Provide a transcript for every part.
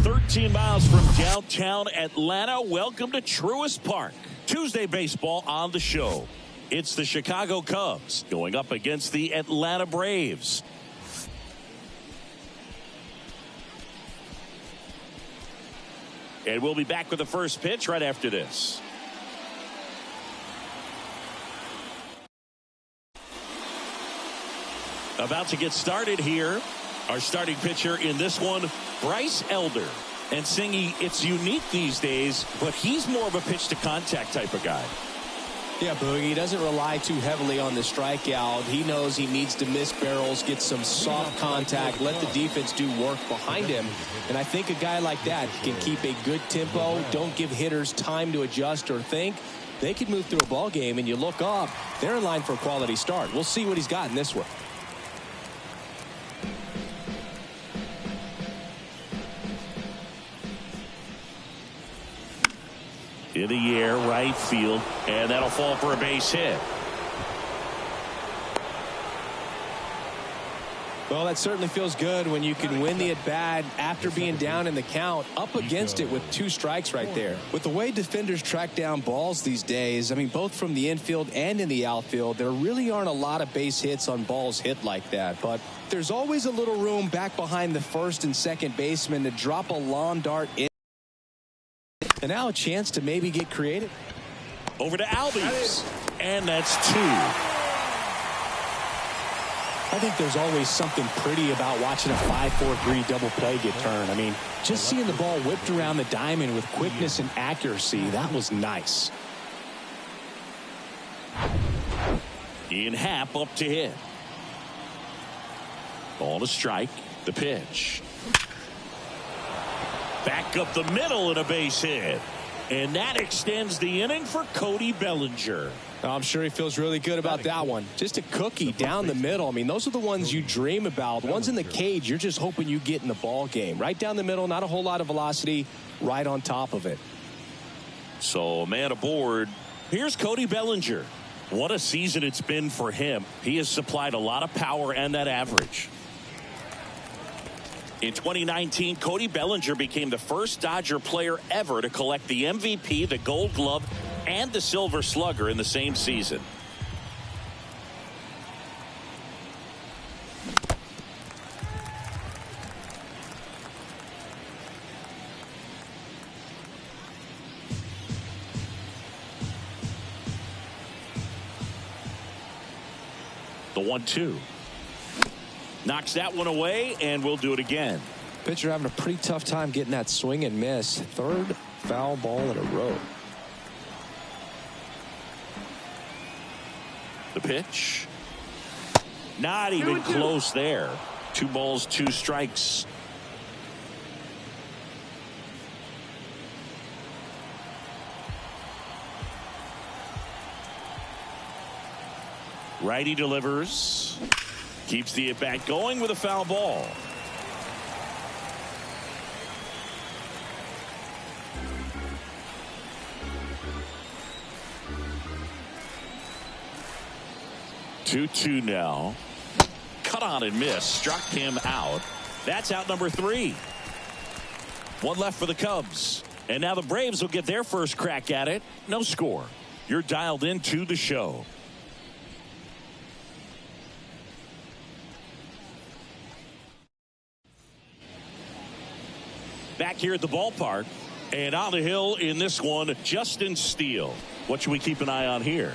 13 miles from downtown Atlanta. Welcome to Truist Park. Tuesday baseball on the show. It's the Chicago Cubs going up against the Atlanta Braves. And we'll be back with the first pitch right after this. About to get started here. Our starting pitcher in this one, Bryce Elder. And Singy, it's unique these days, but he's more of a pitch to contact type of guy. Yeah, Boogie, he doesn't rely too heavily on the strikeout. He knows he needs to miss barrels, get some soft contact, let the defense do work behind him. And I think a guy like that can keep a good tempo, don't give hitters time to adjust or think. They can move through a ball game, and you look up, they're in line for a quality start. We'll see what he's got in this one. In the air, right field, and that'll fall for a base hit. Well, that certainly feels good when you can win the at-bat after being down in the count, up against it with 2 strikes right there. With the way defenders track down balls these days, I mean, both from the infield and in the outfield, there really aren't a lot of base hits on balls hit like that. But there's always a little room back behind the first and second baseman to drop a lawn dart in. And now a chance to maybe get creative. Over to Albies. And that's 2. I think there's always something pretty about watching a 5-4-3 double play get turned. I mean, just seeing the ball whipped around the diamond with quickness and accuracy, that was nice. Ian Happ up to hit. Ball to strike. The pitch. Back up the middle and a base hit. And that extends the inning for Cody Bellinger. I'm sure he feels really good about that one. Just a cookie down the middle. I mean, those are the ones you dream about. The ones in the cage, you're just hoping you get in the ball game. Right down the middle, not a whole lot of velocity, right on top of it. So, man aboard. Here's Cody Bellinger. What a season it's been for him. He has supplied a lot of power and that average. In 2019, Cody Bellinger became the first Dodger player ever to collect the MVP, the Gold Glove, and the Silver Slugger in the same season. The 1-2. Knocks that one away, and we'll do it again. Pitcher having a pretty tough time getting that swing and miss. 3rd foul ball in a row. The pitch. Not even close there. 2 balls, 2 strikes. Righty delivers. Keeps the at-bat going with a foul ball. Two now. Cut on and miss. Struck him out. That's out number 3. 1 left for the Cubs. And now the Braves will get their first crack at it. No score. You're dialed into the show. Back here at the ballpark, and on the hill in this one, Justin Steele. What should we keep an eye on here?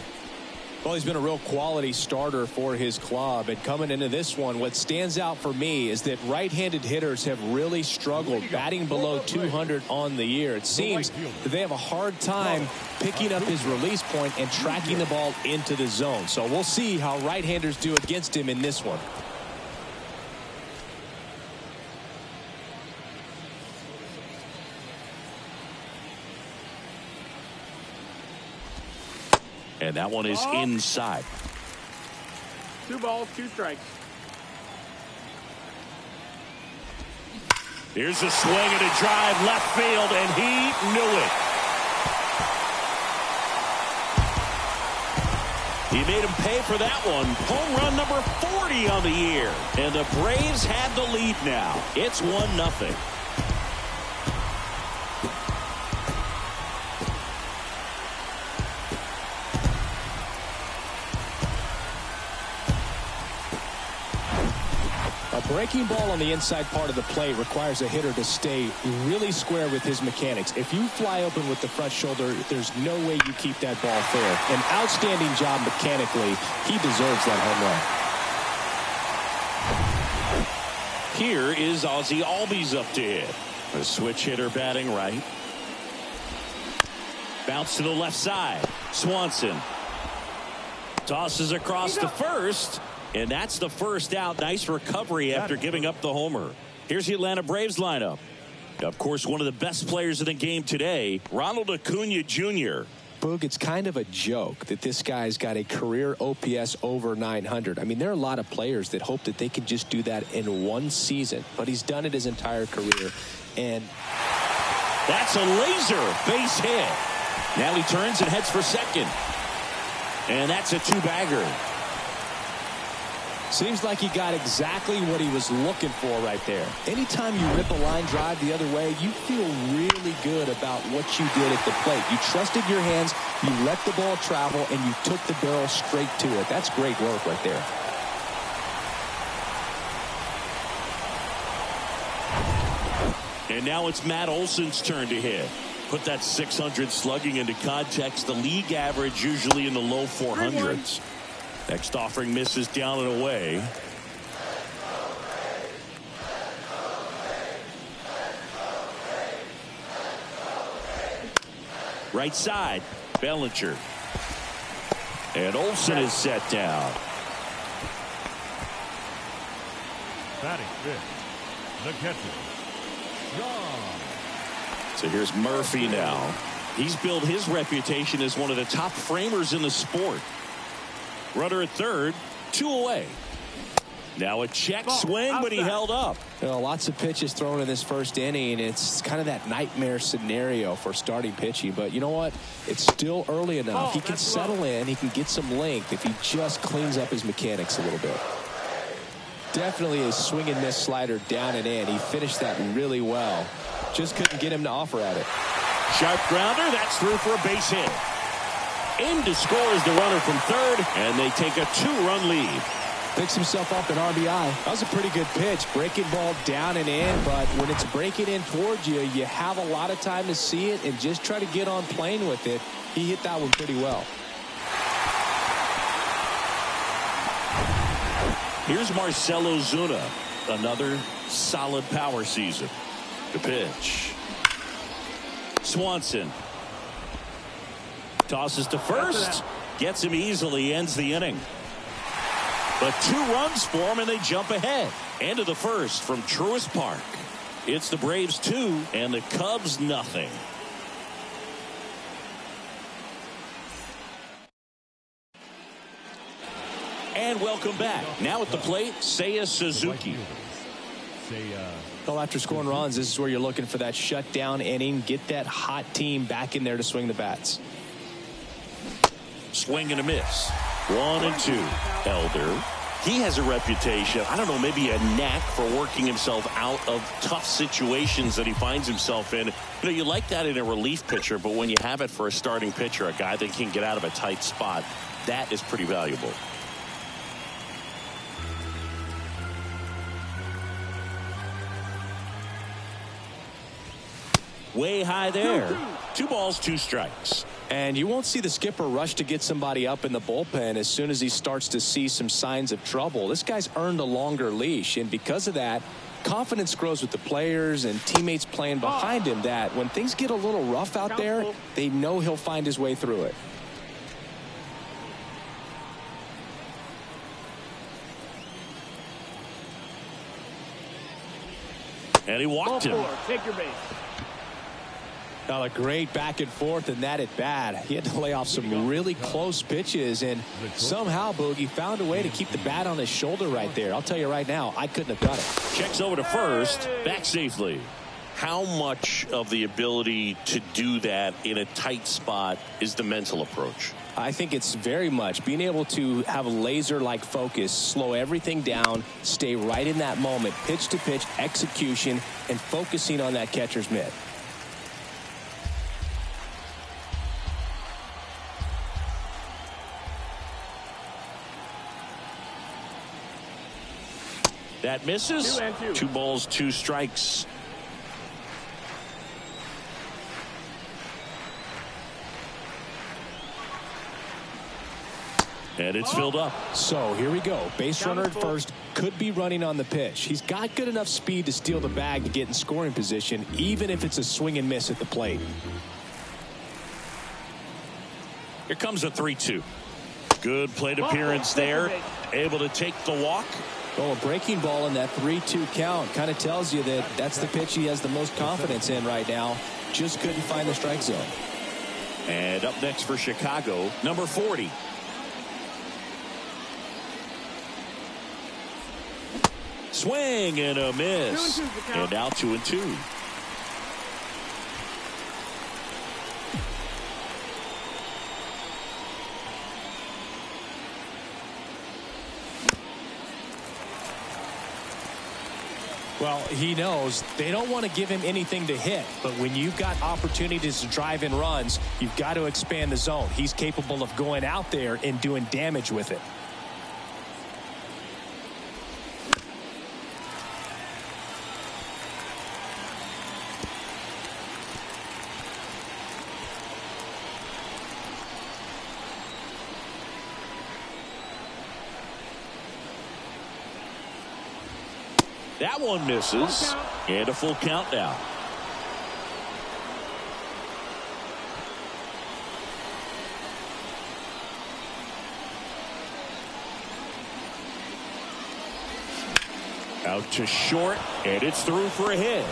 Well, he's been a real quality starter for his club, and coming into this one, what stands out for me is that right-handed hitters have really struggled batting below 200 on the year. It seems that they have a hard time picking up his release point and tracking the ball into the zone. So we'll see how right-handers do against him in this one. And that one is inside. 2 balls, 2 strikes. Here's a swing and a drive left field, and he knew it. He made him pay for that one. Home run number 40 on the year. And the Braves have the lead now. It's 1-0. Breaking ball on the inside part of the plate requires a hitter to stay really square with his mechanics. If you fly open with the front shoulder, there's no way you keep that ball fair. An outstanding job mechanically. He deserves that home run. Here is Ozzie Albies up to hit. A switch hitter batting right. Bounce to the left side. Swanson tosses across to first. And that's the first out. Nice recovery after giving up the homer. Here's the Atlanta Braves lineup. Of course, one of the best players in the game today, Ronald Acuna Jr. Boog, it's kind of a joke that this guy's got a career OPS over 900. I mean, there are a lot of players that hope that they can just do that in one season, but he's done it his entire career. And that's a laser base hit. Now he turns and heads for second. And that's a two-bagger. Seems like he got exactly what he was looking for right there. Anytime you rip a line drive the other way, you feel really good about what you did at the plate. You trusted your hands, you let the ball travel, and you took the barrel straight to it. That's great work right there. And now it's Matt Olson's turn to hit. Put that 600 slugging into context. The league average usually in the low 400s. Next offering misses down and away. Right side, Bellinger. And Olson is set down. Batting fifth, the catcher, John. So here's Murphy now. He's built his reputation as one of the top framers in the sport. Runner at third, 2 away. Now a check swing, but he held up. You know, lots of pitches thrown in this first inning. It's kind of that nightmare scenario for starting pitching. But you know what? It's still early enough. He can settle in. He can get some length if he just cleans up his mechanics a little bit. Definitely a swing and miss slider down and in. He finished that really well. Just couldn't get him to offer at it. Sharp grounder. That's through for a base hit. Aimed to score is the runner from third, and they take a 2-run lead. Picks himself up an RBI. That was a pretty good pitch. Breaking ball down and in, but when it's breaking in towards you, you have a lot of time to see it and just try to get on plane with it. He hit that one pretty well. Here's Marcell Ozuna. Another solid power season. The pitch. Swanson. Tosses to first. Gets him easily. Ends the inning. But 2 runs for him, and they jump ahead. End of the first from Truist Park. It's the Braves 2 and the Cubs nothing. And welcome back. Now at the plate, Seiya Suzuki. Well, after scoring runs, this is where you're looking for that shutdown inning. Get that hot team back in there to swing the bats. Swing and a miss. 1-2. Elder. He has a reputation, I don't know, maybe a knack for working himself out of tough situations that he finds himself in. You know, you like that in a relief pitcher, but when you have it for a starting pitcher, a guy that can get out of a tight spot, that is pretty valuable. Way high there. 2 balls, 2 strikes. And you won't see the skipper rush to get somebody up in the bullpen as soon as he starts to see some signs of trouble. This guy's earned a longer leash, and because of that, confidence grows with the players and teammates playing behind him, that when things get a little rough out there, they know he'll find his way through it. And he walked him. Take your base. A great back and forth in that at bat. He had to lay off some really close pitches, and somehow Boogie found a way to keep the bat on his shoulder right there. I'll tell you right now, I couldn't have done it. Checks over to first, back safely. How much of the ability to do that in a tight spot is the mental approach? I think it's very much being able to have a laser-like focus, slow everything down, stay right in that moment, pitch to pitch, execution, and focusing on that catcher's mitt. That misses. 2 and 2. 2 balls, 2 strikes. And it's filled up. So here we go. Base runner at first, could be running on the pitch. He's got good enough speed to steal the bag to get in scoring position, even if it's a swing and miss at the plate. Here comes a 3-2. Good plate appearance there. Able to take the walk. Well, a breaking ball in that 3-2 count kind of tells you that that's the pitch he has the most confidence in right now. Just couldn't find the strike zone. And up next for Chicago, number 40. Swing and a miss. And now 2-2. Well, he knows they don't want to give him anything to hit, but when you've got opportunities to drive in runs, you've got to expand the zone. He's capable of going out there and doing damage with it. That one misses. And a full count now. Out to short, and it's through for a hit.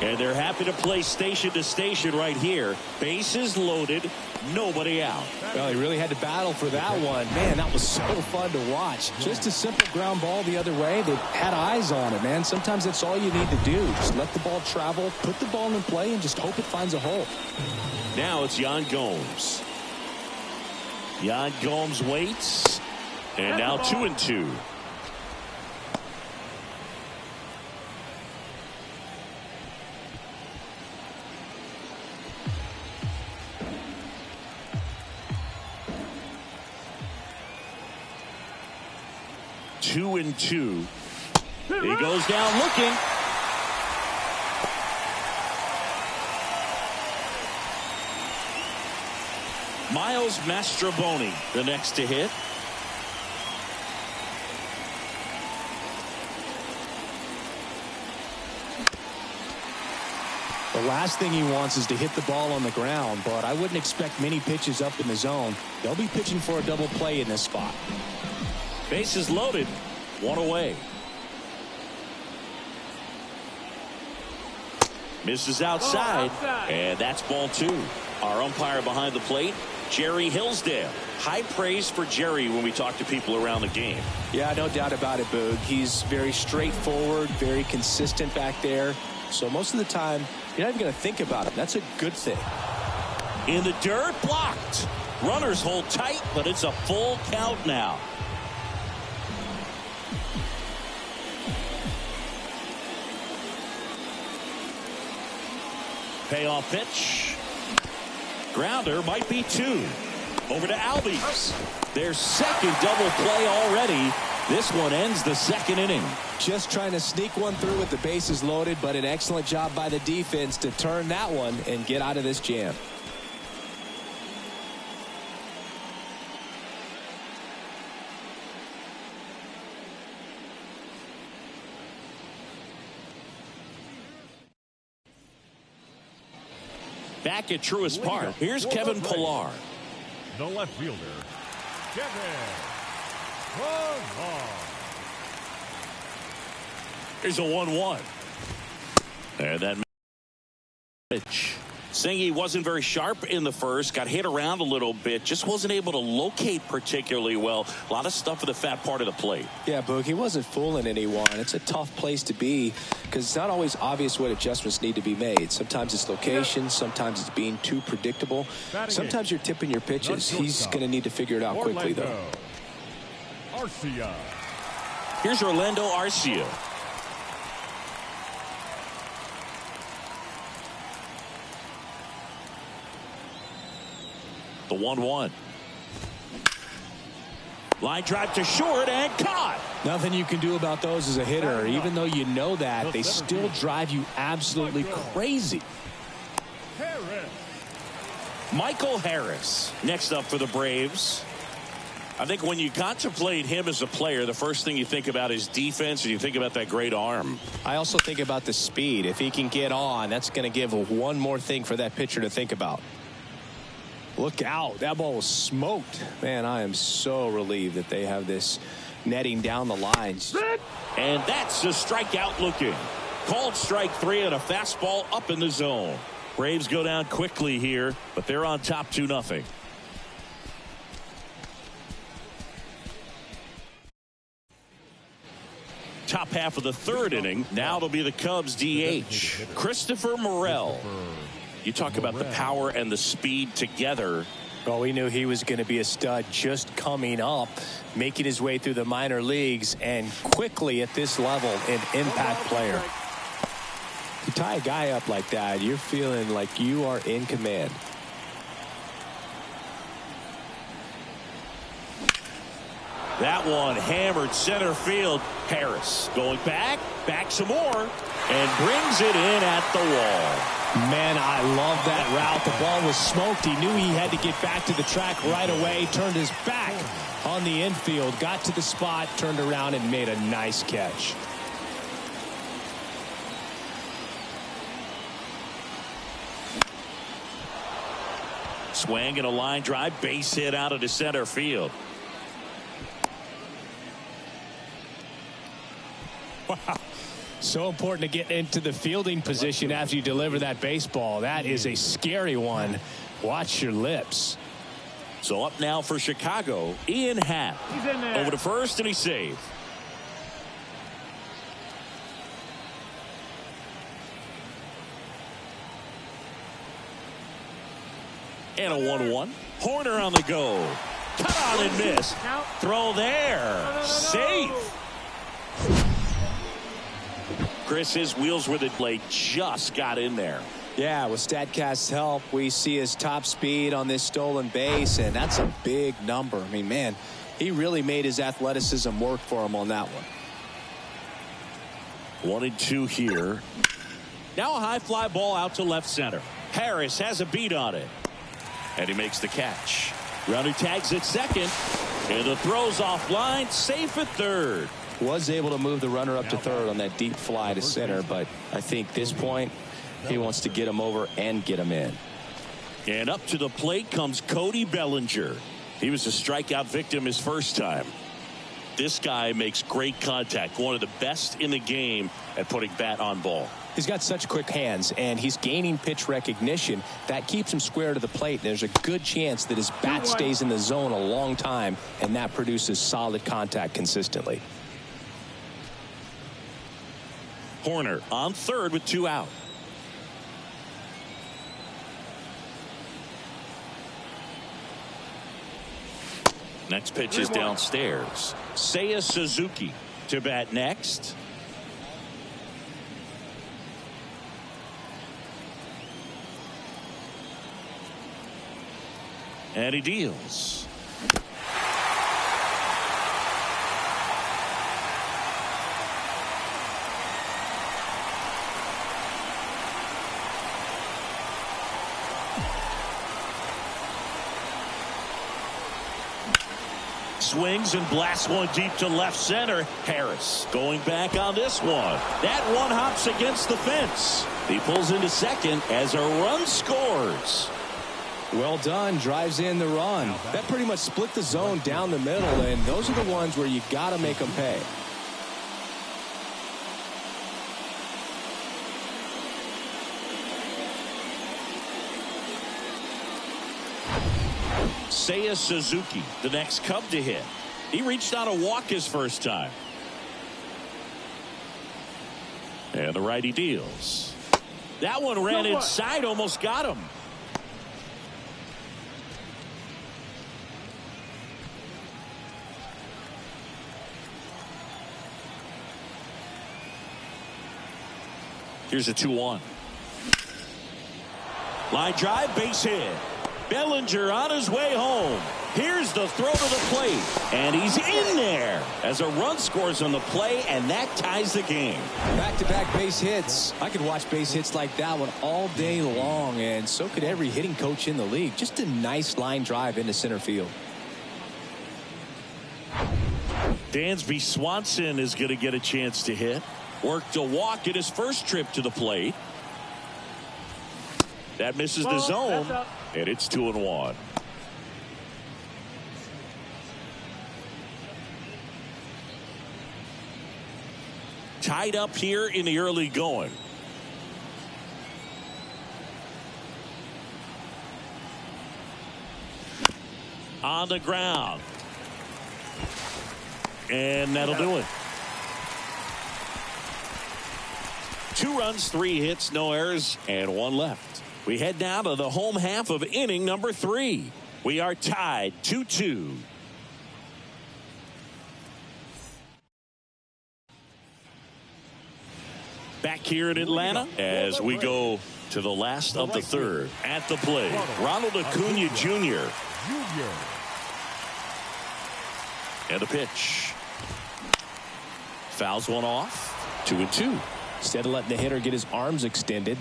And they're happy to play station to station right here. Bases loaded, nobody out. Well, he really had to battle for that one. Man, that was so fun to watch. Just a simple ground ball the other way. They had eyes on it, man. Sometimes that's all you need to do. Just let the ball travel, put the ball in play, and just hope it finds a hole. Now it's Yan Gomes. Yan Gomes waits. And now 2-2. Two and two. He goes down looking. Miles Mastrobuoni, the next to hit. The last thing he wants is to hit the ball on the ground, but I wouldn't expect many pitches up in the zone. They'll be pitching for a double play in this spot. Bases loaded. One away. Misses outside. And that's ball 2. Our umpire behind the plate, Jerry Hillsdale. High praise for Jerry when we talk to people around the game. Yeah, no doubt about it, Boog. He's very straightforward, very consistent back there. So most of the time, you're not even going to think about him. That's a good thing. In the dirt, blocked. Runners hold tight, but it's a full count now. Payoff pitch. Grounder might be 2. Over to Albies. Their second double play already. This one ends the second inning. Just trying to sneak one through with the bases loaded, but an excellent job by the defense to turn that one and get out of this jam. Back at Truist Park, here's Kevin Pillar. The left fielder, Kevin Pillar. Here's a 1-1. And that pitch. Singy wasn't very sharp in the first, got hit around a little bit, just wasn't able to locate particularly well. A lot of stuff in the fat part of the plate. Yeah, Boog, he wasn't fooling anyone. It's a tough place to be because it's not always obvious what adjustments need to be made. Sometimes it's location, sometimes it's being too predictable. Sometimes you're tipping your pitches. He's going to need to figure it out quickly, though. Arcia. Here's Orlando Arcia. The 1-1. Line drive to short and caught. Nothing you can do about those as a hitter. Even though you know that, they still drive you absolutely crazy. Michael Harris next up for the Braves. I think when you contemplate him as a player, the first thing you think about is defense, and you think about that great arm. I also think about the speed. If he can get on, that's going to give one more thing for that pitcher to think about. Look out. That ball was smoked. Man, I am so relieved that they have this netting down the lines. And that's a strikeout looking. Called strike 3 on a fastball up in the zone. Braves go down quickly here, but they're on top 2-0. Top half of the third inning. Now it'll be the Cubs DH. Christopher Morel. You talk about the power and the speed together. Well, we knew he was going to be a stud just coming up, making his way through the minor leagues, and quickly at this level, an impact player. You tie a guy up like that, you're feeling like you are in command. That one hammered center field. Harris going back some more, and brings it in at the wall. Man, I love that route. The ball was smoked. He knew he had to get back to the track right away. Turned his back on the infield. Got to the spot, turned around, and made a nice catch. Swing and a line drive. Base hit out of the center field. Wow. So important to get into the fielding position after you deliver that baseball. That is a scary one. Watch your lips. So up now for Chicago, Ian Happ. Over to first, and he's saved. And a 1-1. Horner on the go. Cut on and miss. Throw there. Safe. Chris, his wheels were the blade just got in there. Yeah, with StatCast's help, we see his top speed on this stolen base, and that's a big number. I mean, man, he really made his athleticism work for him on that one. 1-2 here. Now a high fly ball out to left center. Harris has a beat on it, and he makes the catch. Runner tags at second, and the throw's offline, safe at third. Was able to move the runner up to third on that deep fly to center, but I think this point he wants to get him over and get him in. And up to the plate comes Cody Bellinger. He was a strikeout victim his first time. This guy makes great contact, one of the best in the game at putting bat on ball. He's got such quick hands, and he's gaining pitch recognition. That keeps him square to the plate. There's a good chance that his bat stays in the zone a long time, and that produces solid contact consistently. Horner on third with 2 out. Next pitch is downstairs. Seiya Suzuki to bat next. And he deals. Swings and blasts one deep to left center. Harris going back on this one. That one hops against the fence. He pulls into second as a run scores. Well done. Drives in the run. That pretty much split the zone down the middle, and those are the ones where you got to make them pay. Seiya Suzuki, the next Cub to hit. He reached on a walk his first time. And the righty deals. That one ran inside, almost got him. Here's a 2-1. Line drive, base hit. Bellinger on his way home. Here's the throw to the plate, and he's in there as a run scores on the play, and that ties the game. Back-to-back base hits. I could watch base hits like that one all day long, and so could every hitting coach in the league. Just a nice line drive into center field. Dansby Swanson is going to get a chance to hit. Worked a walk at his first trip to the plate. That misses the zone, and it's 2-1. Tied up here in the early going. On the ground. And that'll do it. 2 runs, 3 hits, no errors, and 1 left. We head now to the home half of inning number 3. We are tied 2-2. Back here in Atlanta as we go to the last of the third. At the plate, Ronald Acuna Jr. And a pitch. Fouls one off. 2-2. Instead of letting the hitter get his arms extended,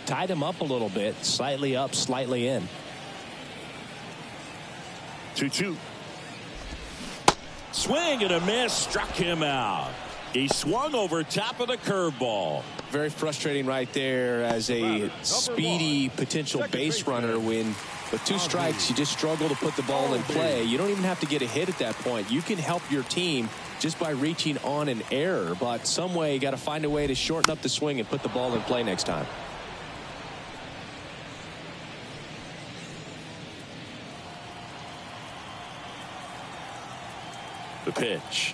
tied him up a little bit, slightly up, slightly in. 2-2. Swing and a miss, struck him out. He swung over top of the curveball. Very frustrating right there as a speedy potential base runner when with 2 strikes you just struggle to put the ball in play. You don't even have to get a hit at that point. You can help your team just by reaching on an error, but some way you got to find a way to shorten up the swing and put the ball in play next time. The pitch.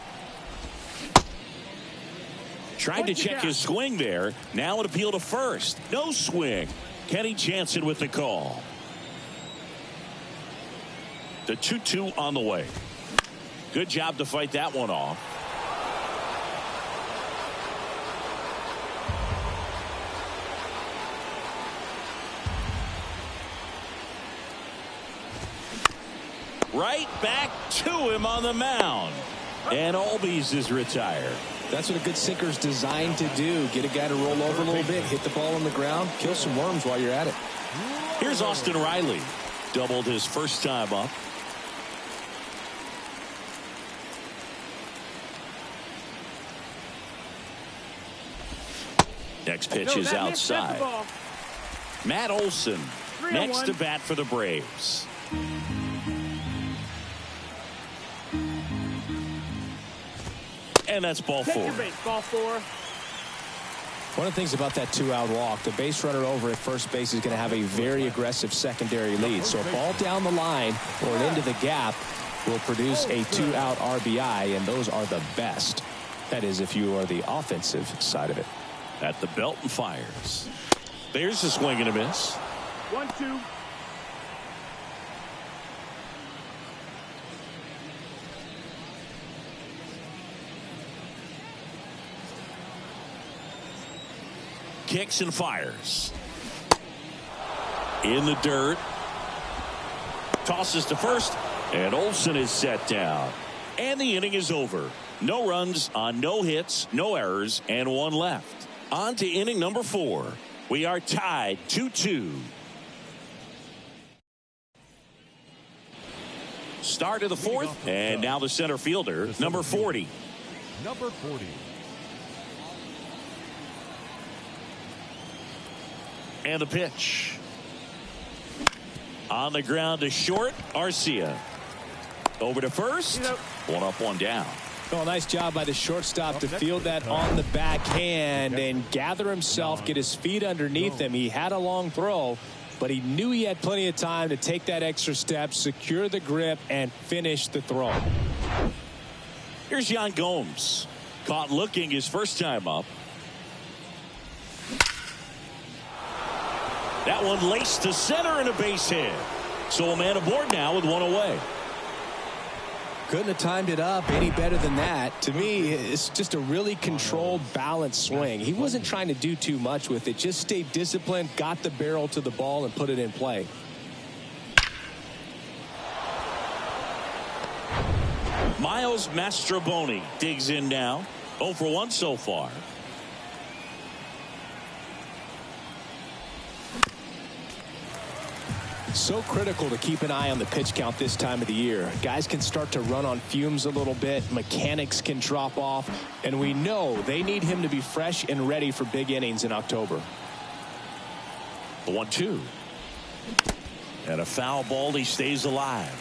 Tried to check his swing there. Now an appeal to first. No swing. Kenny Jansen with the call. The 2-2 on the way. Good job to fight that one off. Right back to him on the mound. And Albies is retired. That's what a good sinker's designed to do. Get a guy to roll over a little bit, hit the ball on the ground, kill some worms while you're at it. Here's Austin Riley. Doubled his first time up. Next pitch is outside. Matt Olson next to bat for the Braves. And that's ball 4. Ball 4. One of the things about that 2-out walk, the base runner over at first base is going to have a very aggressive secondary lead. So a ball down the line or into the gap will produce a 2-out RBI, and those are the best. That is if you are the offensive side of it. At the belt and fires. There's a swing and a miss. 1-2. Kicks and fires. In the dirt. Tosses to first. And Olson is set down. And the inning is over. No runs on no hits, no errors, and 1 left. On to inning number 4. We are tied 2-2. Start of the 4th. And now the center fielder, number 40. Number 40. And the pitch. On the ground to short, Arcia. Over to first. 1 up, 1 down. Oh, nice job by the shortstop to field that on the backhand and gather himself, get his feet underneath him. He had a long throw, but he knew he had plenty of time to take that extra step, secure the grip, and finish the throw. Here's Yan Gomes. Caught looking his first time up. That one laced to center and a base hit. So a man aboard now with 1 away. Couldn't have timed it up any better than that. To me, it's just a really controlled, balanced swing. He wasn't trying to do too much with it. Just stayed disciplined, got the barrel to the ball, and put it in play. Miles Mastrobuoni digs in now. 0 for 1 so far. So critical to keep an eye on the pitch count this time of the year. Guys can start to run on fumes a little bit. Mechanics can drop off. And we know they need him to be fresh and ready for big innings in October. The 1-2. And a foul ball. He stays alive.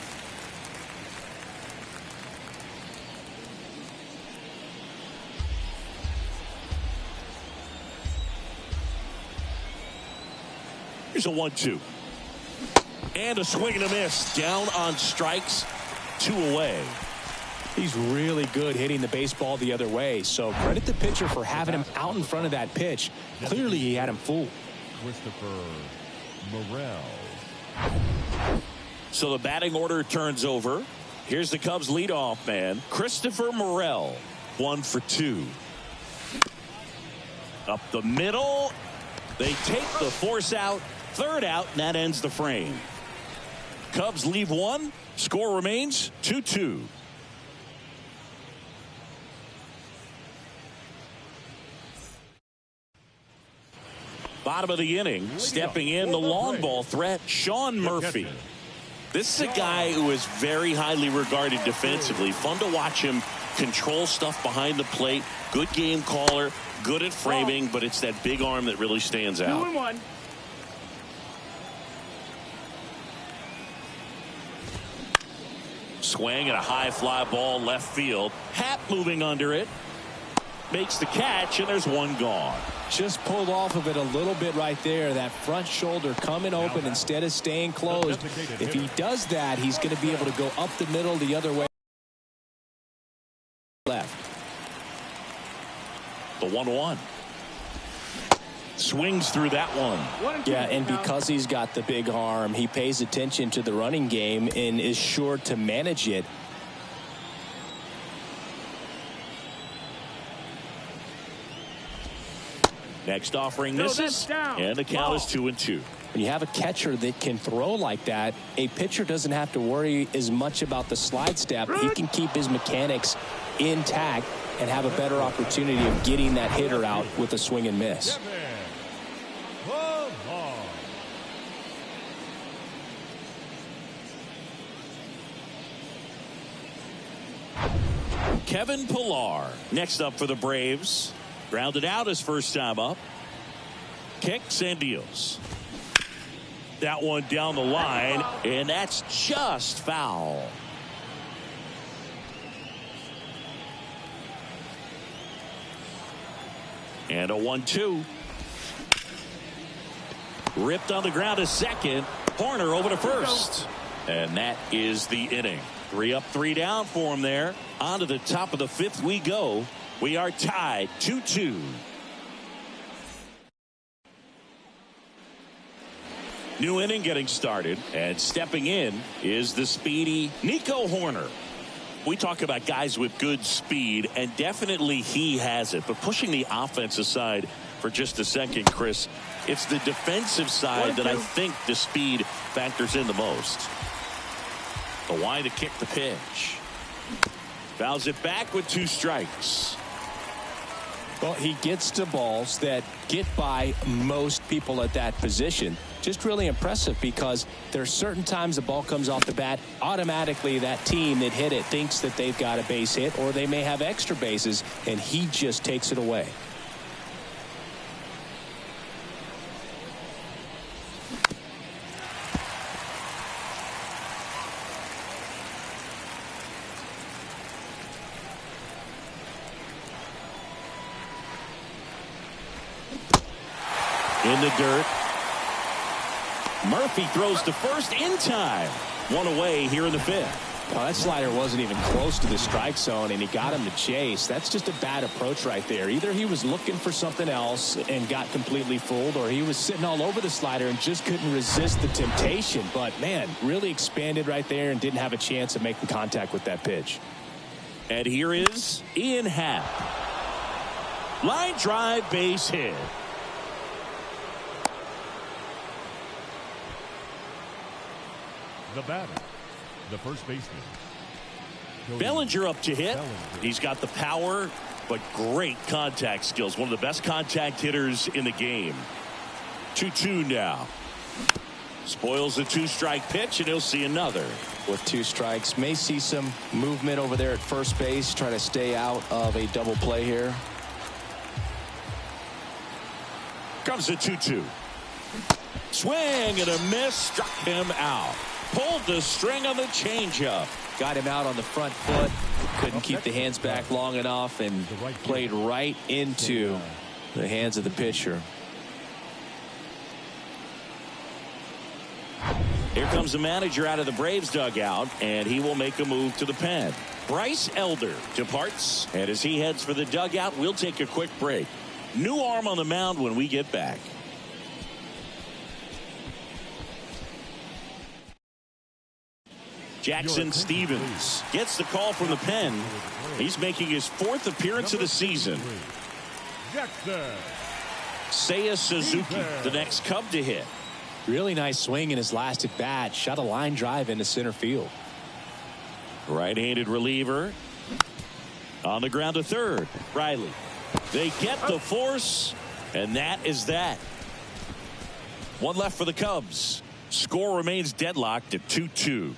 Here's a 1-2. And a swing and a miss. Down on strikes. 2 away. He's really good hitting the baseball the other way. So credit the pitcher for having him out in front of that pitch. Clearly he had him fooled. Christopher Morel. So the batting order turns over. Here's the Cubs leadoff man, Christopher Morel. 1 for 2. Up the middle. They take the force out. 3rd out, and that ends the frame. Cubs leave 1. Score remains 2-2. Bottom of the inning, stepping in the long ball threat, Sean Murphy. This is a guy who is very highly regarded defensively. Fun to watch him control stuff behind the plate. Good game caller, good at framing, but it's that big arm that really stands out. 2-1. Swing and a high fly ball left field. Happ moving under it. Makes the catch, and there's 1 gone. Just pulled off of it a little bit right there. That front shoulder coming open instead of staying closed. If he does that, he's going to be able to go up the middle the other way. Left. The 1-1. Swings through that one. Yeah, and because he's got the big arm, he pays attention to the running game and is sure to manage it. Next offering misses, and the count is 2-2. When you have a catcher that can throw like that, a pitcher doesn't have to worry as much about the slide step. He can keep his mechanics intact and have a better opportunity of getting that hitter out with a swing and miss. Kevin Pillar next up for the Braves. Grounded out his first time up. Kicks and deals. That one down the line, and that's just foul. And a 1-2. Ripped on the ground to second. Horner over to first. And that is the inning. 3 up, 3 down for him there. On to the top of the 5th we go. We are tied 2-2. New inning getting started, and stepping in is the speedy Nico Horner. We talk about guys with good speed, and definitely he has it. But pushing the offense aside for just a second, Chris, it's the defensive side that I think the speed factors in the most. The wide to kick the pitch. Fouls it back with 2 strikes. Well, he gets to balls that get by most people at that position. Just really impressive because there's certain times the ball comes off the bat, automatically that team that hit it thinks that they've got a base hit, or they may have extra bases, and he just takes it away. In the dirt. Murphy throws to first in time. 1 away here in the 5th. Well, that slider wasn't even close to the strike zone, and he got him to chase. That's just a bad approach right there. Either he was looking for something else and got completely fooled, or he was sitting all over the slider and just couldn't resist the temptation. But, man, really expanded right there and didn't have a chance of making contact with that pitch. And here is Ian Happ. Line drive, base hit. The batter, the first baseman, Bellinger up to hit. He's got the power, but great contact skills. One of the best contact hitters in the game. 2-2 now. Spoils the two-strike pitch, and he'll see another. With 2 strikes, may see some movement over there at first base, try to stay out of a double play here. Comes the 2-2. Swing and a miss, struck him out. Pulled the string on the changeup. Got him out on the front foot. Couldn't keep the hands back long enough and played right into the hands of the pitcher. Here comes the manager out of the Braves dugout, and he will make a move to the pen. Bryce Elder departs, and as he heads for the dugout, we'll take a quick break. New arm on the mound when we get back. Jackson Stevens gets the call from the pen. He's making his 4th appearance of the season. Seiya Suzuki, the next Cub to hit. Really nice swing in his last at bat. Shot a line drive into center field. Right-handed reliever. On the ground to third. Riley. They get the force, and that is that. 1 left for the Cubs. Score remains deadlocked at 2-2.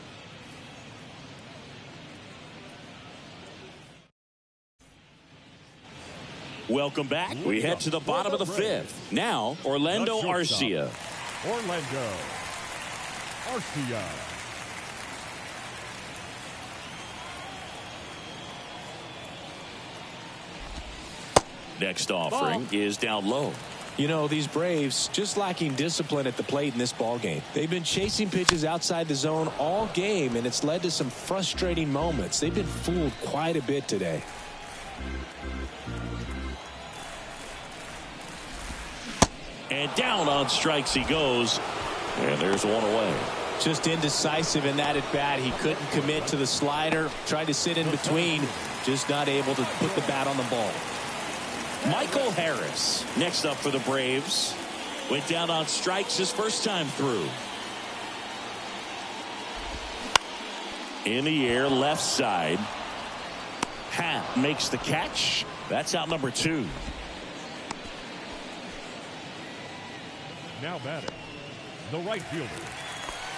Welcome back. We head to the bottom of the 5th. Now, Orlando Arcia. Orlando Arcia. Next offering is down low. You know, these Braves just lacking discipline at the plate in this ball game. They've been chasing pitches outside the zone all game, and it's led to some frustrating moments. They've been fooled quite a bit today. And down on strikes he goes. And there's one away. Just indecisive in that at bat. He couldn't commit to the slider. Tried to sit in between. Just not able to put the bat on the ball. Michael Harris next up for the Braves. Went down on strikes his first time through. In the air, left side. Happ makes the catch. That's out number 2. Now batting, the right fielder.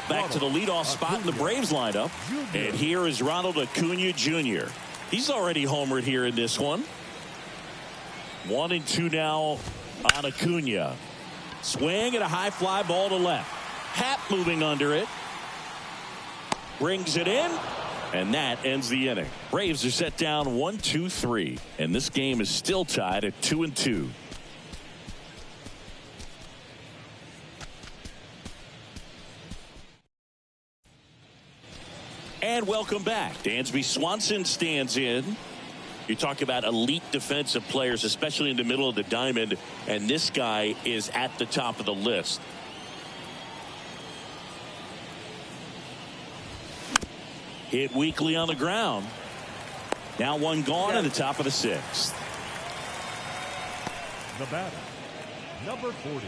Back to the leadoff spot in the Braves lineup. And here is Ronald Acuna Jr. He's already homered here in this one. 1-2 now on Acuna. Swing and a high fly ball to left. Happ moving under it. Brings it in. And that ends the inning. Braves are set down 1-2-3. And this game is still tied at 2-2. And welcome back. Dansby Swanson stands in. You talk about elite defensive players, especially in the middle of the diamond, and this guy is at the top of the list. Hit weakly on the ground. Now one gone in the top of the 6th. The batter, number 40.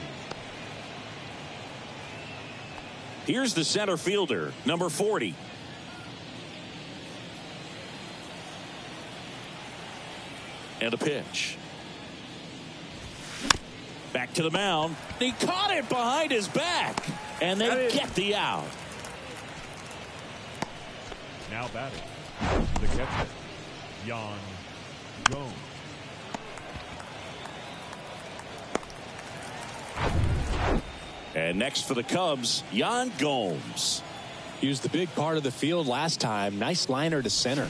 Here's the center fielder, number 40. And a pitch. Back to the mound. He caught it behind his back. And they get the out. Now batting, the catcher, Yan Gomes. And next for the Cubs, Yan Gomes. He was the big part of the field last time. Nice liner to center.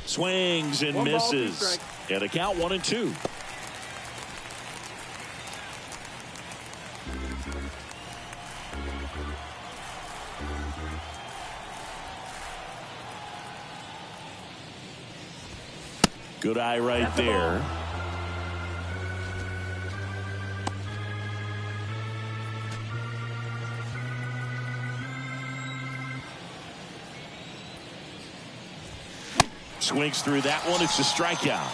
Swings and misses. And a count 1-2. Good eye right there. Swings through that one. It's a strikeout.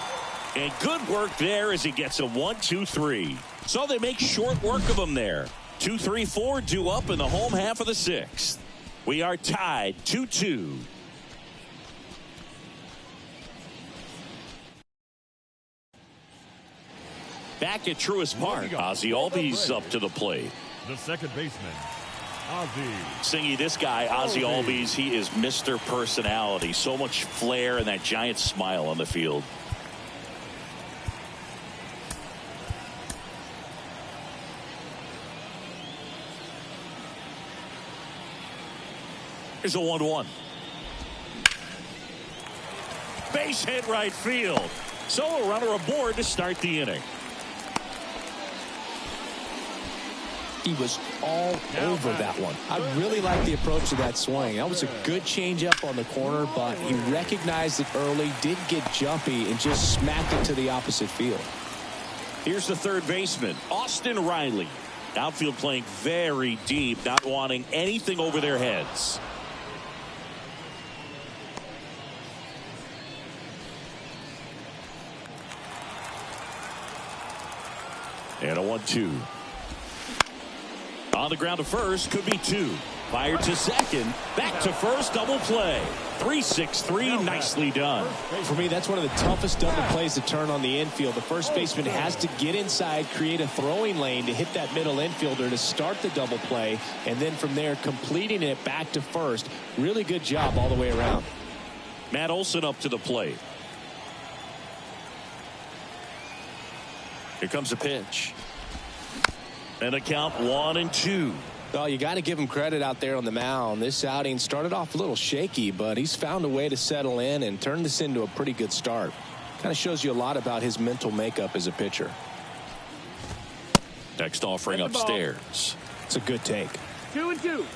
And good work there as he gets a 1-2-3. So they make short work of him there. 2-3-4 due up in the home half of the 6th. We are tied 2-2. Back at Truist Park, Ozzie Albies up to the plate. The second baseman, Ozzie. Singy, this guy, Ozzie Albies, he is Mr. Personality. So much flair and that giant smile on the field. Here's a 1-1. Base hit right field. So a runner aboard to start the inning. He was all over that one. I really like the approach to that swing. That was a good changeup on the corner, but he recognized it early, did get jumpy, and just smacked it to the opposite field. Here's the third baseman, Austin Riley. Outfield playing very deep, not wanting anything over their heads. And a 1-2. On the ground to first, could be 2. Fired to second, back to first, double play. 3-6-3, nicely done. For me, that's one of the toughest double plays to turn on the infield. The first baseman has to get inside, create a throwing lane to hit that middle infielder to start the double play, and then from there, completing it back to first. Really good job all the way around. Matt Olson up to the plate. Here comes a pitch. And a count 1-2. Well, you got to give him credit out there on the mound. This outing started off a little shaky, but he's found a way to settle in and turn this into a pretty good start. Kind of shows you a lot about his mental makeup as a pitcher. Next offering upstairs. It's a good take. 2-2.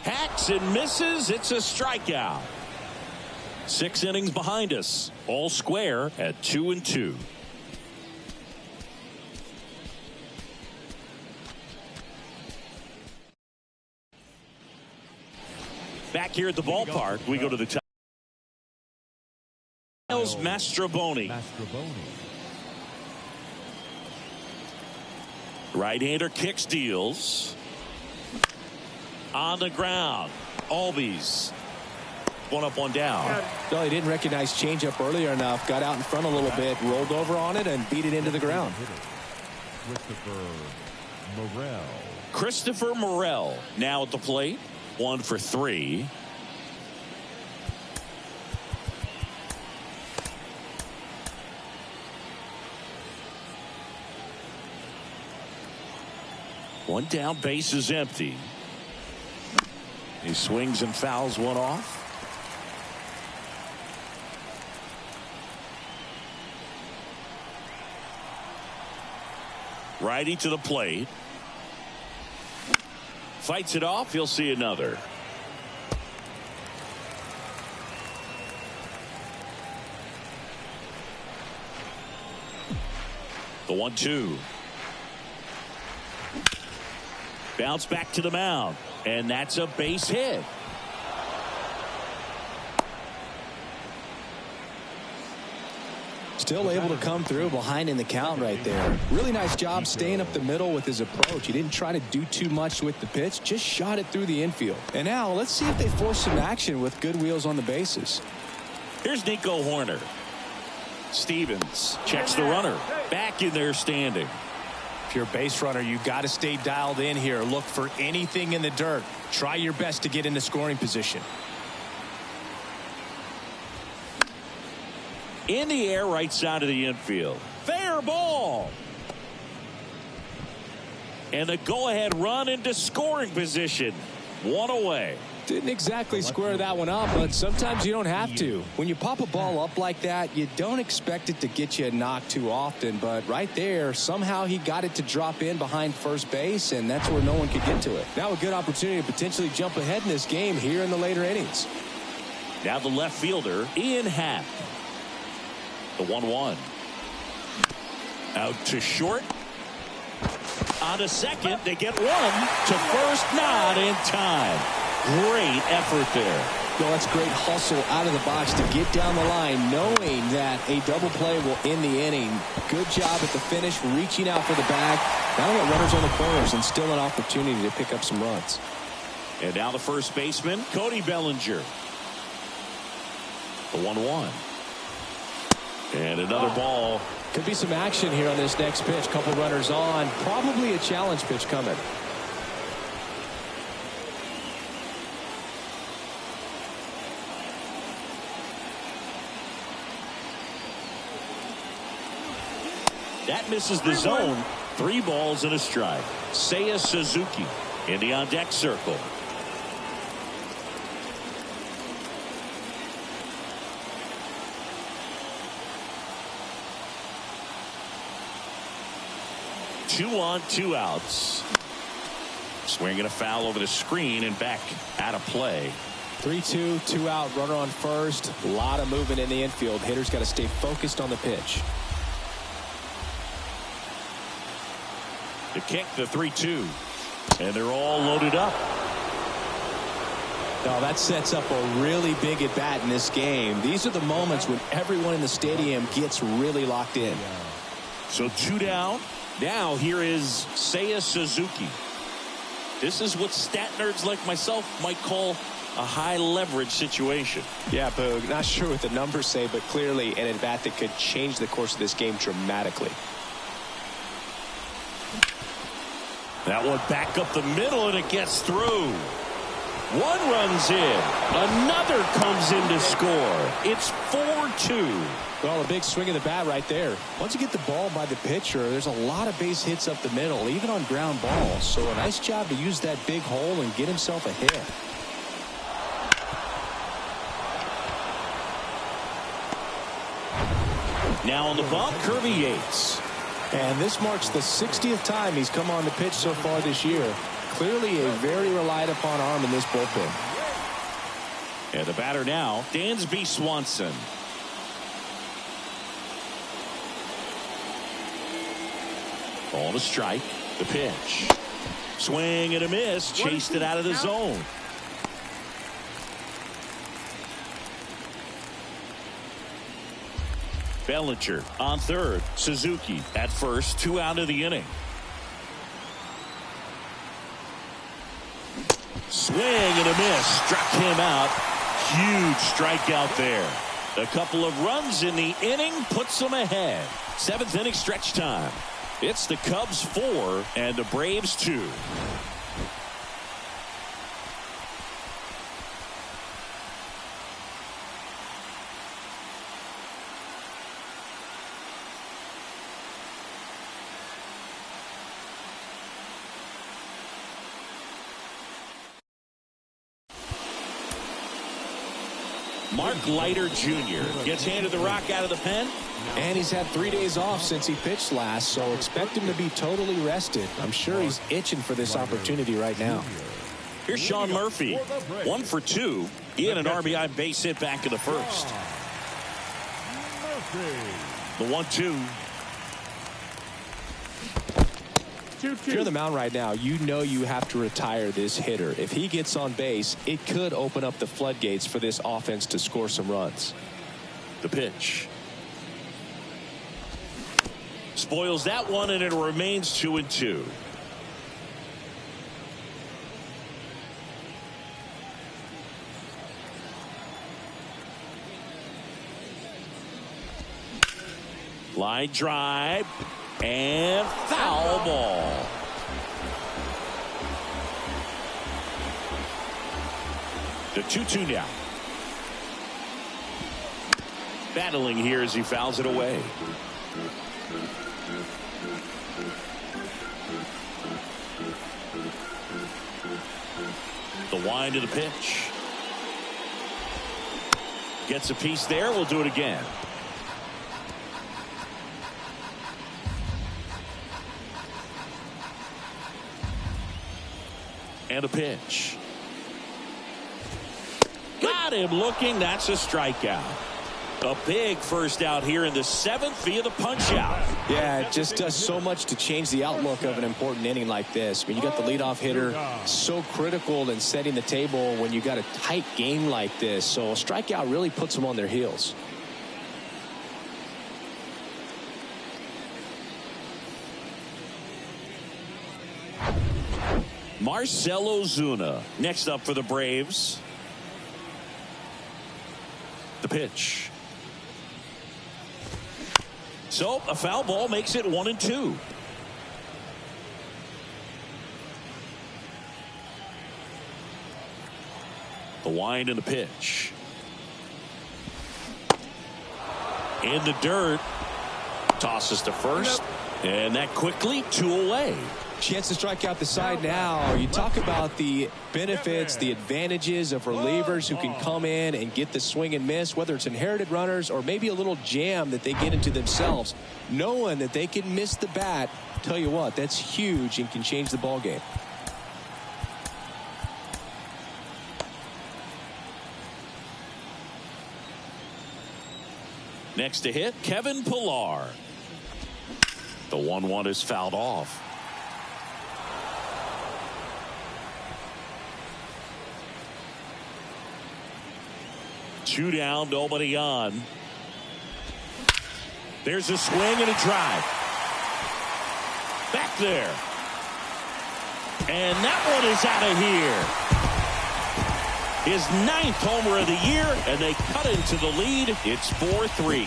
Hacks and misses. It's a strikeout. 6 innings behind us. All square at 2-2. Back here at the ballpark, we go to the top. Miles Mastrobuoni. Right-hander kicks, deals. On the ground. Albies. 1 up, 1 down. No, he didn't recognize changeup earlier enough. Got out in front a little bit, rolled over on it, and beat it into the ground. Christopher Morel now at the plate. 1 for 3. One down, base is empty. He swings and fouls one off. Righty to the plate. Fights it off. He'll see another. The 1-2. Bounce back to the mound. And that's a base hit. Still able to come through behind in the count right there. Really nice job staying up the middle with his approach. He didn't try to do too much with the pitch, just shot it through the infield. And now let's see if they force some action with good wheels on the bases. Here's Nico Horner. Stevens checks the runner. Back in there standing. If you're a base runner, you got to stay dialed in here. Look for anything in the dirt. Try your best to get into scoring position. In the air, right side of the infield. Fair ball. And the go-ahead run into scoring position. 1 away. Didn't exactly square that one up, but sometimes you don't have to. When you pop a ball up like that, you don't expect it to get you a knock too often. But right there, somehow he got it to drop in behind first base, and that's where no one could get to it. Now a good opportunity to potentially jump ahead in this game here in the later innings. Now the left fielder, Ian Happ. The 1-1. Out to short. On to second. They get 1 to first. Not in time. Great effort there. Well, that's great hustle out of the box to get down the line, knowing that a double play will end the inning. Good job at the finish, reaching out for the bag. Now we got runners on the corners and still an opportunity to pick up some runs. And now the first baseman, Cody Bellinger. The 1-1. And another ball. Could be some action here on this next pitch. Couple runners on. Probably a challenge pitch coming. That misses the zone. 3 balls and a strike. Seiya Suzuki in the on-deck circle. Two on, 2 outs. Swinging a foul over the screen and back out of play. 3-2, 2 out, runner on first. A lot of movement in the infield. Hitter's got to stay focused on the pitch. To kick the 3-2. And they're all loaded up. No, that sets up a really big at bat in this game. These are the moments when everyone in the stadium gets really locked in. So 2 down. Now here is Seiya Suzuki. This is what stat nerds like myself might call a high leverage situation. Yeah, Boog. Not sure what the numbers say, but clearly an at bat that could change the course of this game dramatically. That one back up the middle, and it gets through. One runs in. Another comes in to score. It's 4-2. Well, a big swing of the bat right there. Once you get the ball by the pitcher, there's a lot of base hits up the middle, even on ground balls. So a nice job to use that big hole and get himself a hit. Now on the bump, Kirby Yates. And this marks the 60th time he's come on the pitch so far this year. Clearly a very relied upon arm in this bullpen. And the batter now, Dansby Swanson. Ball to strike. The pitch. Swing and a miss. Chased it out of the zone. Bellinger on third. Suzuki at first. 2 out of the inning. Swing and a miss. Struck him out. Huge strikeout there. A couple of runs in the inning puts them ahead. 7th inning stretch time. It's the Cubs 4 and the Braves 2. Mark Leiter Jr. gets handed the rock out of the pen. And he's had 3 days off since he pitched last, so expect him to be totally rested. I'm sure he's itching for this opportunity right now. Here's Sean Murphy. 1 for 2. He had an RBI base hit back in the first. The 1-2. If you're on the mound right now, you know you have to retire this hitter. If he gets on base, it could open up the floodgates for this offense to score some runs. The pitch. Spoils that one, and it remains 2-2. Line drive. And foul ball. The 2-2 now. Battling here as he fouls it away. The wind of the pitch. Gets a piece there. We'll do it again. And a pitch. Got him looking. That's a strikeout. A big first out here in the 7th via the punch out. Yeah, it just does so much to change the outlook of an important inning like this. When you got the leadoff hitter, so critical in setting the table when you got a tight game like this. So a strikeout really puts them on their heels. Marcell Ozuna next up for the Braves. The pitch. So a foul ball makes it 1-2. The wind and the pitch. In the dirt. Tosses to first. And that quickly 2 away. Chance to strike out the side now. You talk about the benefits, the advantages of relievers who can come in and get the swing and miss, whether it's inherited runners or maybe a little jam that they get into themselves. Knowing that they can miss the bat, tell you what, that's huge and can change the ball game. Next to hit, Kevin Pillar. The 1-1 is fouled off. Two down, nobody on. There's a swing and a drive. Back there. And that one is out of here. His 9th homer of the year, and they cut into the lead. It's 4-3.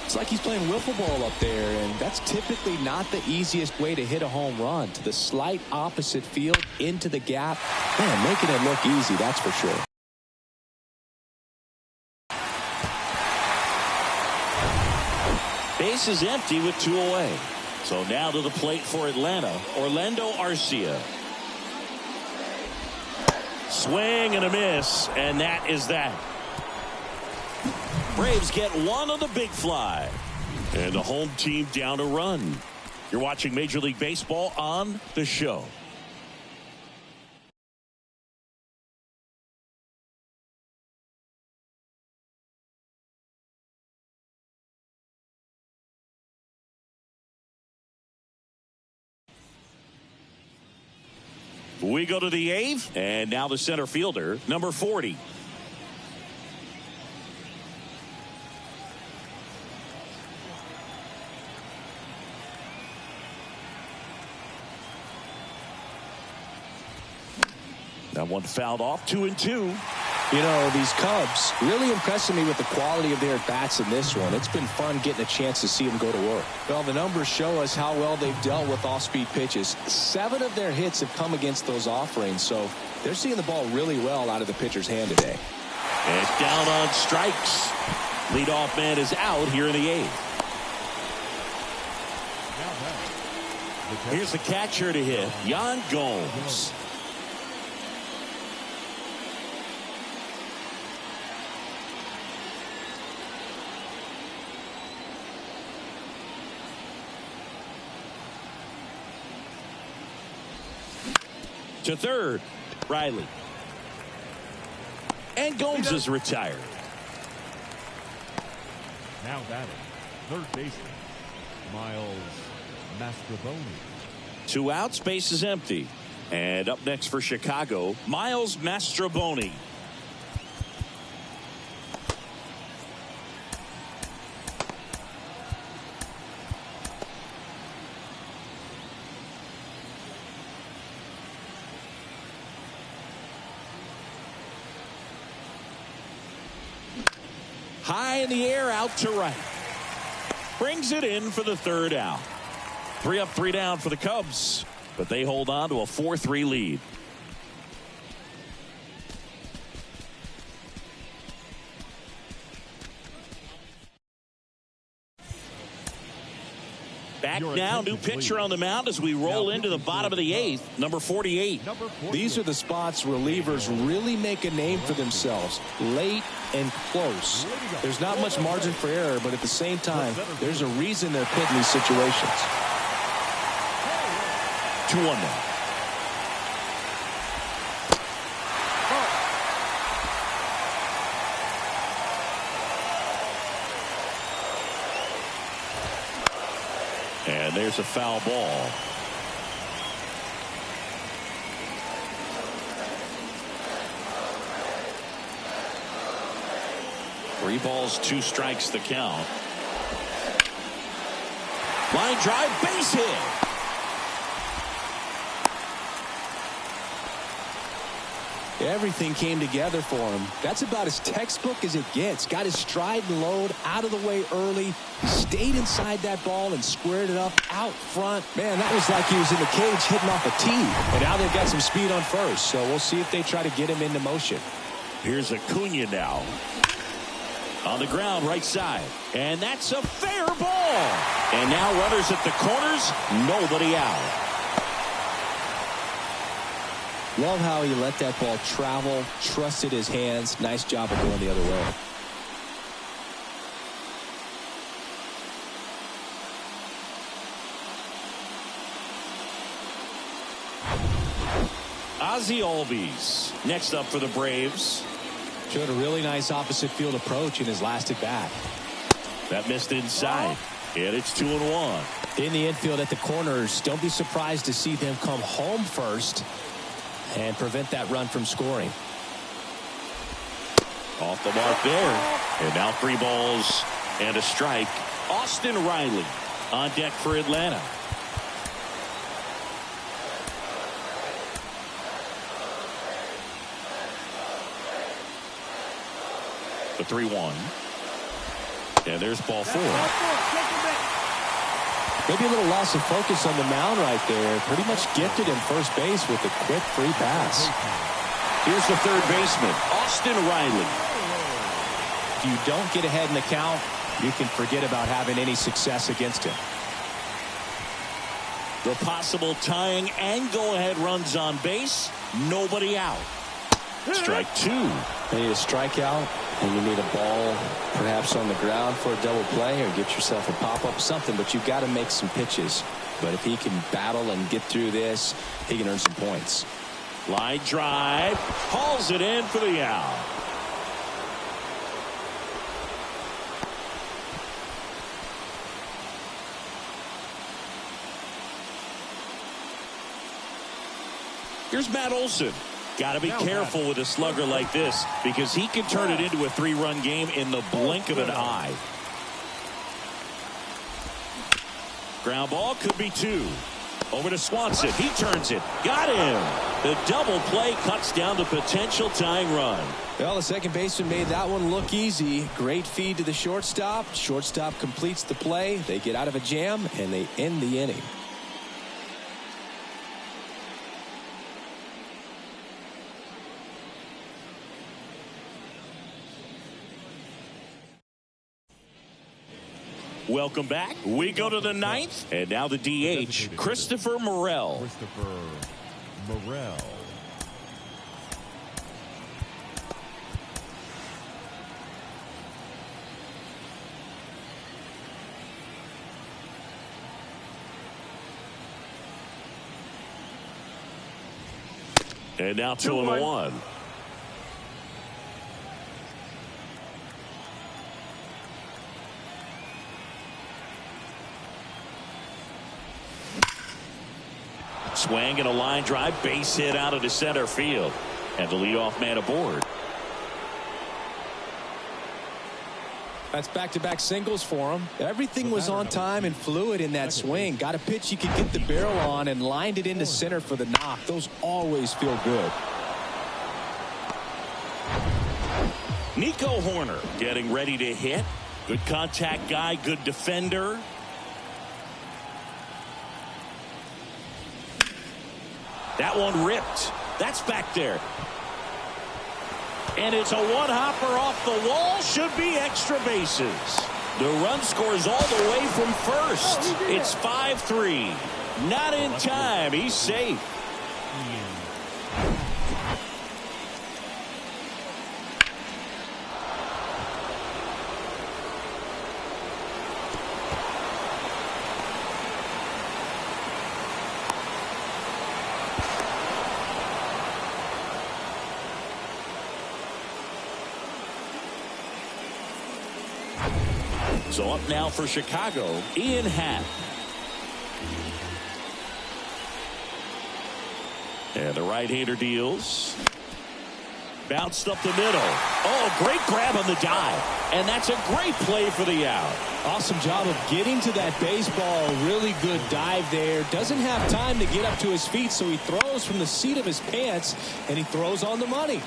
It's like he's playing wiffle ball up there, and that's typically not the easiest way to hit a home run. To the slight opposite field, into the gap. Man, making it look easy, that's for sure. Base is empty with 2 away. So now to the plate for Atlanta, Orlando Arcia. Swing and a miss, and that is that. Braves get one on the big fly. And the home team down a run. You're watching Major League Baseball on The Show. We go to the 8th, and now the center fielder, number 40. That one fouled off, 2-2. You know, these Cubs really impressing me with the quality of their at-bats in this one. It's been fun getting a chance to see them go to work. Well, the numbers show us how well they've dealt with off-speed pitches. 7 of their hits have come against those offerings, so they're seeing the ball really well out of the pitcher's hand today. And it's down on strikes. Leadoff man is out here in the 8th. Here's the catcher to hit, Yan Gomes. To third, Riley. And Gomes is retired. Now batting, third baseman, Miles Mastrobuoni. 2 outs, base is empty. And up next for Chicago, Miles Mastrobuoni. High in the air, out to right. Brings it in for the 3rd out. 3 up, 3 down for the Cubs, but they hold on to a 4-3 lead. Back now, new pitcher on the mound as we roll into the bottom of the 8th, number 48. These are the spots relievers really make a name for themselves. Late and close. There's not much margin for error, but at the same time, there's a reason they're put in these situations. 2-1 now. And there's a foul ball. 3 balls, 2 strikes the count. Line drive, base hit. Everything came together for him. That's about as textbook as it gets. Got his stride and load out of the way early. He stayed inside that ball and squared it up out front. Man, that was like he was in the cage hitting off a tee. And now they've got some speed on first, so we'll see if they try to get him into motion. Here's Acuna now. On the ground, right side. And that's a fair ball. And now runners at the corners, nobody out. Love how he let that ball travel, trusted his hands. Nice job of going the other way. Ozzie Albies next up for the Braves. Showed a really nice opposite field approach in his last at bat. That missed inside. And it's 2-1. In the infield at the corners, don't be surprised to see them come home first and prevent that run from scoring. Off the mark there. And now 3 balls and a strike. Austin Riley on deck for Atlanta. The 3-1. And there's ball 4. Maybe a little loss of focus on the mound right there. Pretty much gifted him first base with a quick free pass. Here's the third baseman, Austin Riley. If you don't get ahead in the count, you can forget about having any success against him. The possible tying and go-ahead runs on base. Nobody out. Strike 2. You need a strikeout, and you need a ball perhaps on the ground for a double play or get yourself a pop-up, something, but you've got to make some pitches. But if he can battle and get through this, he can earn some points. Line drive, hauls it in for the out. Here's Matt Olson. Got to be careful with a slugger like this because he can turn it into a 3-run game in the blink of an eye. Ground ball could be 2. Over to Swanson. He turns it. Got him. The double play cuts down the potential tying run. Well, the second baseman made that one look easy. Great feed to the shortstop. Shortstop completes the play. They get out of a jam, and they end the inning. Welcome back. We go to the 9th. And now the DH, Christopher Morel. Christopher Morel. And now 2-1. Swing and a line drive, base hit out of the center field. And the leadoff man aboard. That's back-to-back singles for him. Everything was on time and fluid in that swing. Got a pitch you could get the barrel on and lined it into center for the knock. Those always feel good. Nico Horner getting ready to hit. Good contact guy, good defender. That one ripped. That's back there. And it's a one-hopper off the wall. Should be extra bases. The run scores all the way from first. It's 5-3. Not in time. He's safe. So up now for Chicago, Ian Happ. And the right-hander deals. Bounced up the middle. Oh, great grab on the dive. And that's a great play for the out. Awesome job of getting to that baseball. Really good dive there. Doesn't have time to get up to his feet, so he throws from the seat of his pants, and he throws on the money.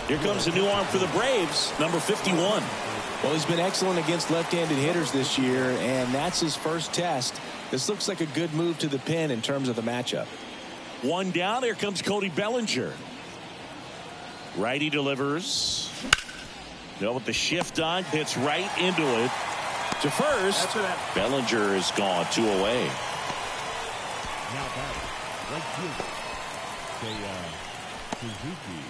Here comes a new arm for the Braves, number 51. Well, he's been excellent against left-handed hitters this year, and that's his first test. This looks like a good move to the pin in terms of the matchup. One down. Here comes Cody Bellinger. Righty delivers. No, with the shift on, hits right into it. To first. Bellinger is gone. 2 away. Now batting, right fielder, Suzuki.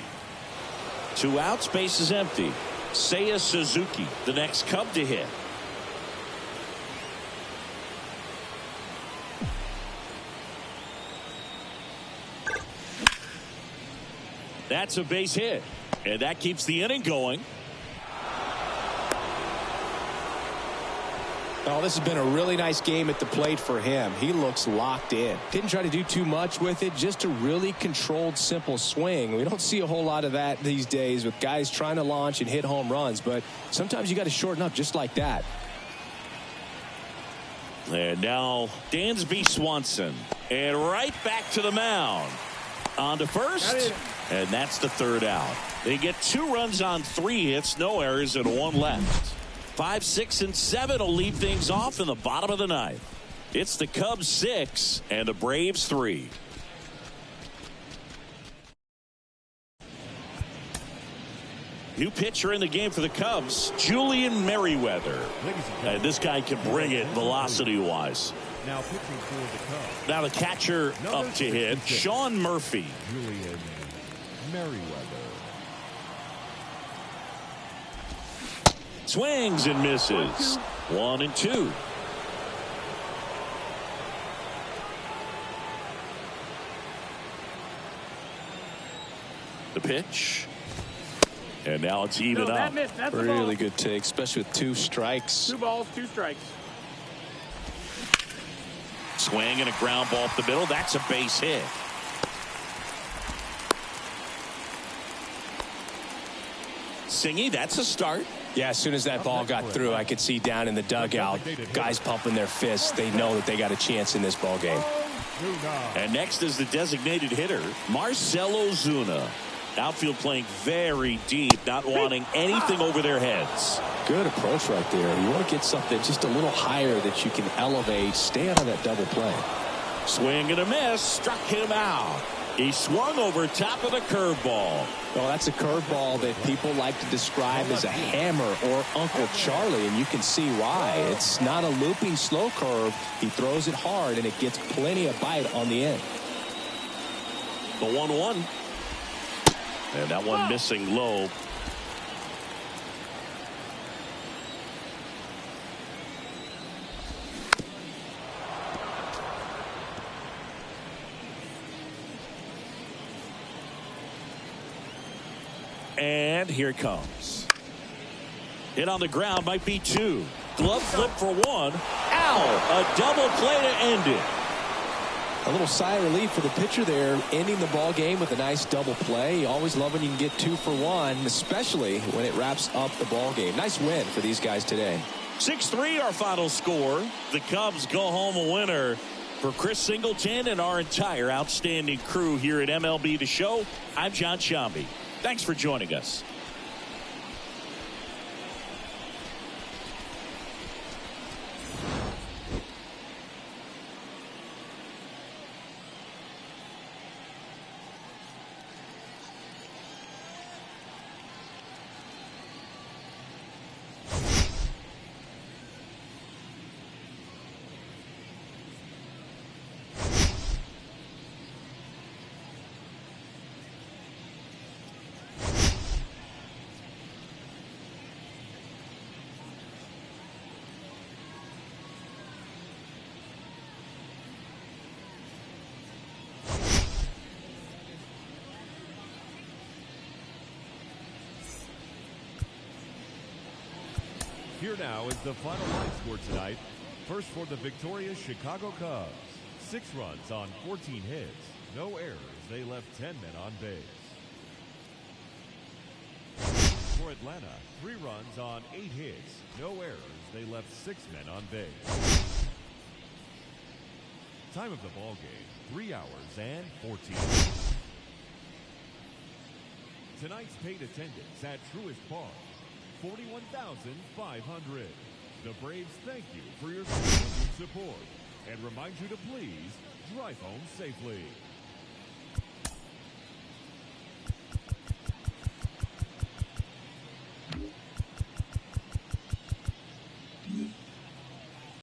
2 outs, base is empty. Seiya Suzuki, the next Cub to hit. That's a base hit, and that keeps the inning going. Oh, this has been a really nice game at the plate for him. He looks locked in. Didn't try to do too much with it, just a really controlled, simple swing. We don't see a whole lot of that these days with guys trying to launch and hit home runs, but sometimes you got to shorten up just like that. And now Dansby Swanson, and right back to the mound. On to first, and that's the 3rd out. They get 2 runs on 3 hits, no errors, and 1 left. 5, 6, and 7 will leave things off in the bottom of the 9th. It's the Cubs 6 and the Braves 3. New pitcher in the game for the Cubs, Julian Merriweather. And this guy can bring it velocity-wise. Now pitching for the Cubs. Now the catcher up to hit, Sean Murphy. Julian Merriweather. Swings and misses. 1 and 2. The pitch. And now it's even up. Really good take, especially with 2 strikes. 2 balls, 2 strikes. Swing and a ground ball up the middle. That's a base hit. Singy, that's a start. Yeah, as soon as that ball got through, I could see down in the dugout, guys pumping their fists. They know that they got a chance in this ball game. And next is the designated hitter, Marcell Ozuna. Outfield playing very deep, not wanting anything over their heads. Good approach right there. You want to get something just a little higher that you can elevate. Stay out of that double play. Swing and a miss. Struck him out. He swung over top of the curveball. Well, that's a curveball that people like to describe as a hammer or Uncle Charlie, and you can see why. It's not a looping slow curve. He throws it hard, and it gets plenty of bite on the end. The 1-1. And that one missing low. And here it comes. Hit on the ground, might be 2. Glove flip for 1. Ow! A double play to end it. A little sigh of relief for the pitcher there, ending the ball game with a nice double play. You always love when you can get 2 for 1, especially when it wraps up the ball game. Nice win for these guys today. 6-3 our final score. The Cubs go home a winner. For Chris Singleton and our entire outstanding crew here at MLB The Show, I'm John Shambi. Thanks for joining us. Here now is the final line score tonight. First for the victorious Chicago Cubs, 6 runs on 14 hits. No errors. They left 10 men on base. For Atlanta, 3 runs on 8 hits. No errors. They left 6 men on base. Time of the ball game, 3 hours and 14 minutes. Tonight's paid attendance at Truist Park, 41,500. The Braves thank you for your continued support and remind you to please drive home safely.